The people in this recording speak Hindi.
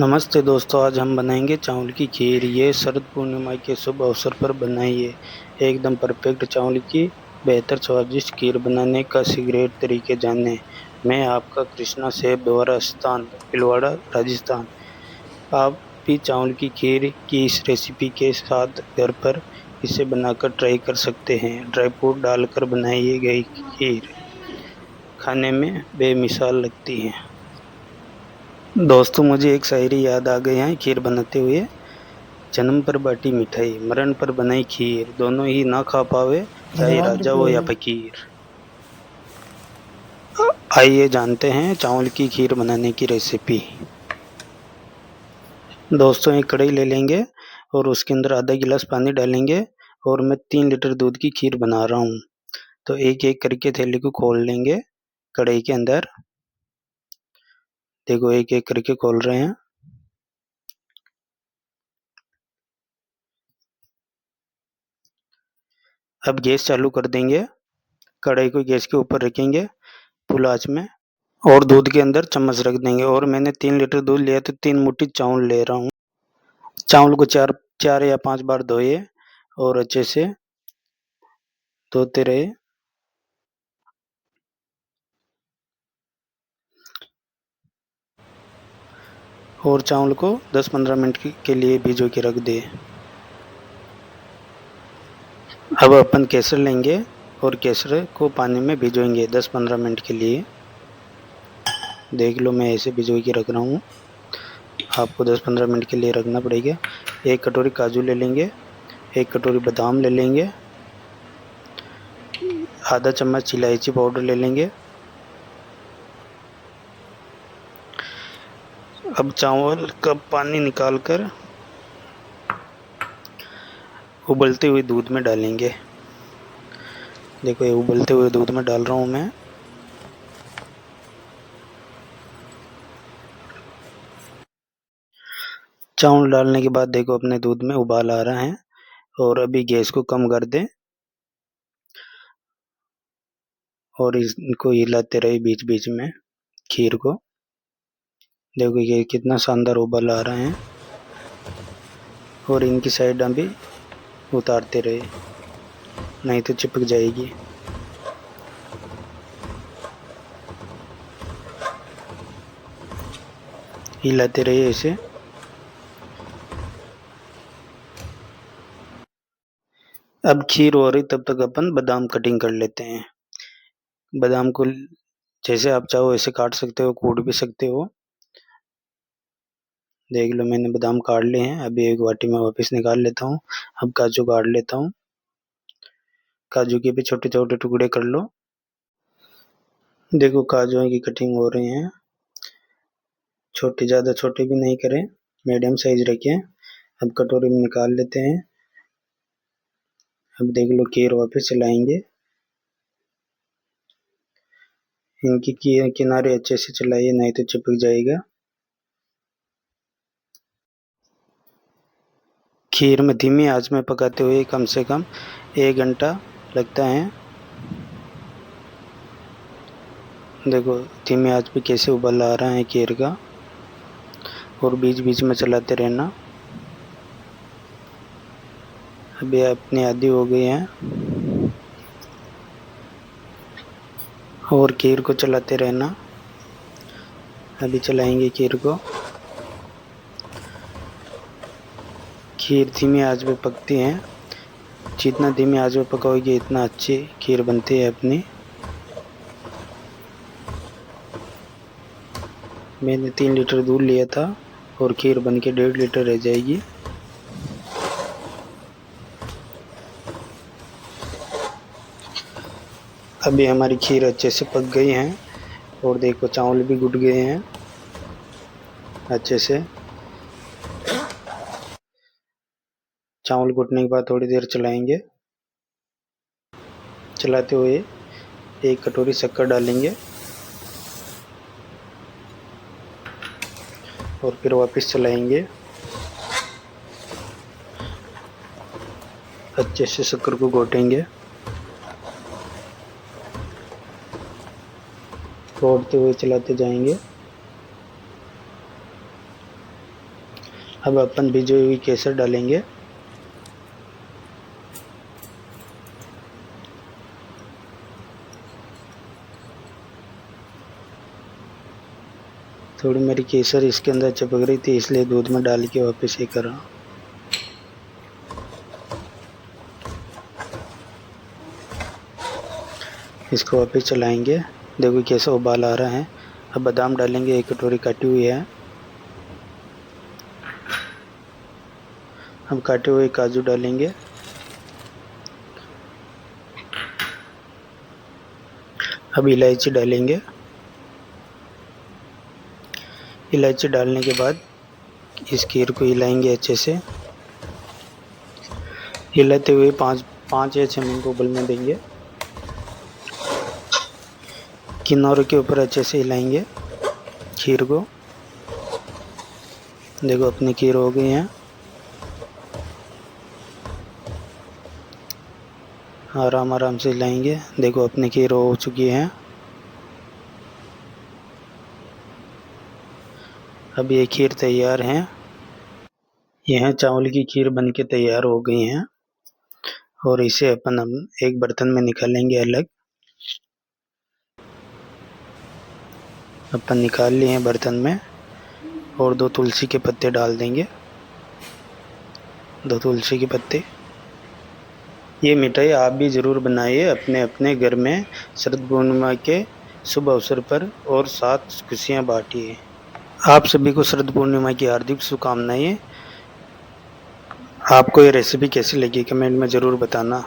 नमस्ते दोस्तों, आज हम बनाएंगे चावल की खीर। ये शरद पूर्णिमा के शुभ अवसर पर बनाइए एकदम परफेक्ट चावल की बेहतर स्वादिष्ट खीर बनाने का सीक्रेट तरीके जानें। मैं आपका कृष्णा सेफ द्वारा स्थान भीलवाड़ा राजस्थान। आप भी चावल की खीर की इस रेसिपी के साथ घर पर इसे बनाकर ट्राई कर सकते हैं। ड्राई फ्रूट डालकर बनाई गई खीर खाने में बेमिसाल लगती है। दोस्तों, मुझे एक शायरी याद आ गई है खीर बनाते हुए। जन्म पर बाटी मिठाई, मरण पर बनाई खीर, दोनों ही ना खा पावे, चाहे राजा हो या फकीर। आइए जानते हैं चावल की खीर बनाने की रेसिपी। दोस्तों, एक कढ़ाई ले लेंगे और उसके अंदर आधा गिलास पानी डालेंगे। और मैं 3 लीटर दूध की खीर बना रहा हूँ, तो एक एक करके थैली को खोल लेंगे कढ़ाई के अंदर। देखो, एक एक करके खोल रहे हैं। अब गैस चालू कर देंगे, कढ़ाई को गैस के ऊपर रखेंगे फुल आंच में, और दूध के अंदर चम्मच रख देंगे। और मैंने 3 लीटर दूध लिया तो 3 मुट्ठी चावल ले रहा हूँ। चावल को चार चार या 5 बार धोए और अच्छे से धोते रहे। और चावल को 10-15 मिनट के लिए भिगो के रख दे। अब अपन केसर लेंगे और केसर को पानी में भिगोएंगे 10-15 मिनट के लिए। देख लो, मैं ऐसे भिगो के रख रहा हूँ, आपको 10-15 मिनट के लिए रखना पड़ेगा। 1 कटोरी काजू ले लेंगे, 1 कटोरी बादाम ले लेंगे, आधा चम्मच इलायची पाउडर ले लेंगे। अब चावल का पानी निकालकर उबलते हुए दूध में डालेंगे। देखो, ये उबलते हुए दूध में डाल रहा हूँ मैं। चावल डालने के बाद देखो अपने दूध में उबाल आ रहा है। और अभी गैस को कम कर दें और इनको हिलाते रहे बीच बीच में खीर को। देखो, ये कितना शानदार उबाल आ रहा है। और इनकी साइड भी उतारते रहे, नहीं तो चिपक जाएगी। हिलाते रहिए इसे। अब खीर हो रही तब तक अपन बादाम कटिंग कर लेते हैं। बादाम को जैसे आप चाहो ऐसे काट सकते हो, कूट भी सकते हो। देख लो, मैंने बादाम काट लिए हैं। अभी एक वाटी में वापस निकाल लेता हूँ। अब काजू काट लेता हूँ। काजू के भी छोटे छोटे टुकड़े कर लो। देखो, काजू की कटिंग हो रही है। छोटे, ज़्यादा छोटे भी नहीं करें, मीडियम साइज रखें। अब कटोरी में निकाल लेते हैं। अब देख लो, खीर वापस चलाएंगे। इनकी किनारे अच्छे से चलाइए, नहीं तो चिपक जाएगा। खीर में धीमी आंच में पकाते हुए कम से कम 1 घंटा लगता है। देखो, धीमी आंच पे कैसे उबल आ रहा है खीर का। और बीच बीच में चलाते रहना। अभी अपनी आधी हो गई है। और खीर को चलाते रहना। अभी चलाएंगे खीर को। खीर धीमी आंच पे पकती है। जितना धीमी आंच पे पकाओगे इतना अच्छी खीर बनती है अपनी। मैंने 3 लीटर दूध लिया था और खीर बन के 1.5 लीटर रह जाएगी। अभी हमारी खीर अच्छे से पक गई है। और देखो, चावल भी गुट गए हैं अच्छे से। चावल घुटने के बाद थोड़ी देर चलाएंगे। चलाते हुए 1 कटोरी शक्कर डालेंगे और फिर वापस चलाएंगे। अच्छे से शक्कर को घोटेंगे। घोटते हुए चलाते जाएंगे। अब अपन भिगोई हुई केसर डालेंगे। थोड़ी मेरी केसर इसके अंदर चिपक रही थी, इसलिए दूध में डाल के वापस ये कर रहा हूँ। इसको वापस चलाएंगे। देखो कैसा उबाल आ रहा है। अब बादाम डालेंगे, 1 कटोरी काटी हुई है। अब काटे हुए काजू डालेंगे। अब इलायची डालेंगे। इलायची डालने के बाद इस खीर को हिलाएंगे अच्छे से। हिलाते हुए 5 या 6 मिनट उबलने देंगे। किनारों के ऊपर अच्छे से हिलाएंगे खीर को। देखो अपनी खीर हो गई है। आराम आराम से हिलाएंगे। देखो अपनी खीर हो चुकी है। अब ये खीर तैयार है। यह चावल की खीर बनके तैयार हो गई है और इसे अपन हम एक बर्तन में निकालेंगे अलग। अपन निकाल लिए हैं बर्तन में और 2 तुलसी के पत्ते डाल देंगे। 2 तुलसी के पत्ते। ये मिठाई आप भी ज़रूर बनाइए अपने अपने घर में शरद पूर्णिमा के शुभ अवसर पर और साथ खुशियाँ बांटिए। आप सभी को शरद पूर्णिमा की हार्दिक शुभकामनाएं। आपको ये रेसिपी कैसी लगी कमेंट में ज़रूर बताना।